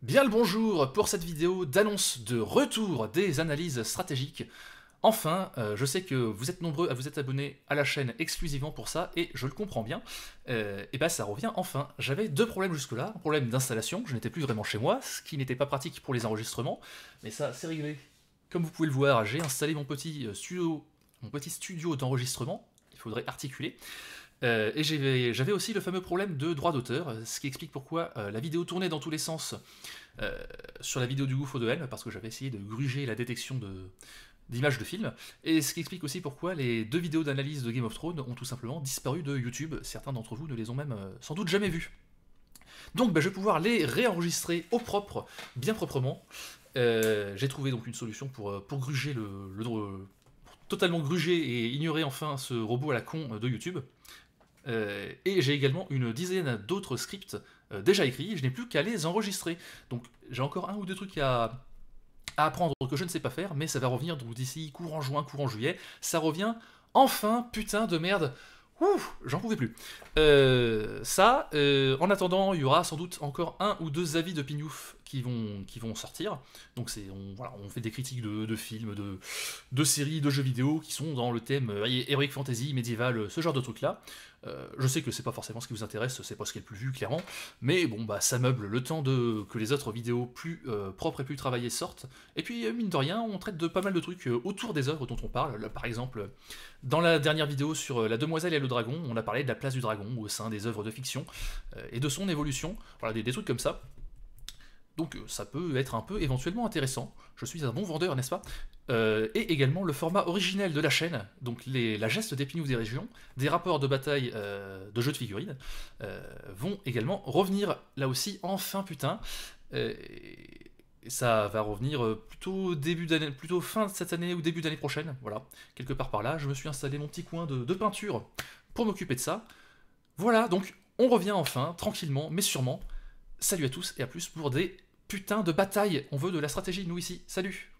Bien le bonjour pour cette vidéo d'annonce de retour des analyses stratégiques. Enfin, je sais que vous êtes nombreux à vous être abonnés à la chaîne exclusivement pour ça, et je le comprends bien. Et bah ça revient enfin. J'avais deux problèmes jusque-là. Un problème d'installation, je n'étais plus vraiment chez moi, ce qui n'était pas pratique pour les enregistrements, mais ça c'est réglé. Comme vous pouvez le voir, j'ai installé mon petit studio d'enregistrement. Il faudrait articuler. Et j'avais aussi le fameux problème de droit d'auteur, ce qui explique pourquoi la vidéo tournait dans tous les sens euh, sur la vidéo du gouffre de Helm, parce que j'avais essayé de gruger la détection d'images de films, et ce qui explique aussi pourquoi les deux vidéos d'analyse de Game of Thrones ont tout simplement disparu de YouTube. Certains d'entre vous ne les ont même sans doute jamais vues. Donc bah, je vais pouvoir les réenregistrer au propre, bien proprement. J'ai trouvé donc une solution pour gruger pour totalement gruger et ignorer enfin ce robot à la con de YouTube. Et j'ai également une dizaine d'autres scripts déjà écrits, je n'ai plus qu'à les enregistrer. Donc j'ai encore un ou deux trucs à apprendre que je ne sais pas faire, mais ça va revenir donc d'ici courant juin, courant juillet. Ça revient enfin, putain de merde. Ouh, j'en pouvais plus. En attendant, il y aura sans doute encore un ou deux avis de Pignouf qui vont sortir. Donc on fait des critiques de films, de séries, de jeux vidéo qui sont dans le thème heroic fantasy, médiéval, ce genre de trucs là. Je sais que c'est pas forcément ce qui vous intéresse, c'est pas ce qui est le plus vu clairement, mais bon bah ça meuble le temps que les autres vidéos plus propres et plus travaillées sortent. Et puis mine de rien, on traite de pas mal de trucs autour des œuvres dont on parle. Là, par exemple, dans la dernière vidéo sur La Demoiselle et le Dragon, on a parlé de la place du dragon au sein des œuvres de fiction et de son évolution. Voilà, des trucs comme ça. Donc ça peut être un peu éventuellement intéressant. Je suis un bon vendeur, n'est-ce pas? Et également le format originel de la chaîne, donc la geste des Pignouf des régions, des rapports de bataille de jeux de figurines, vont également revenir là aussi, enfin putain. Et ça va revenir plutôt fin de cette année ou début d'année prochaine, voilà, quelque part par là. Je me suis installé mon petit coin de peinture pour m'occuper de ça. Voilà, donc on revient enfin, tranquillement, mais sûrement. Salut à tous et à plus pour des putains de batailles. On veut de la stratégie, nous ici. Salut!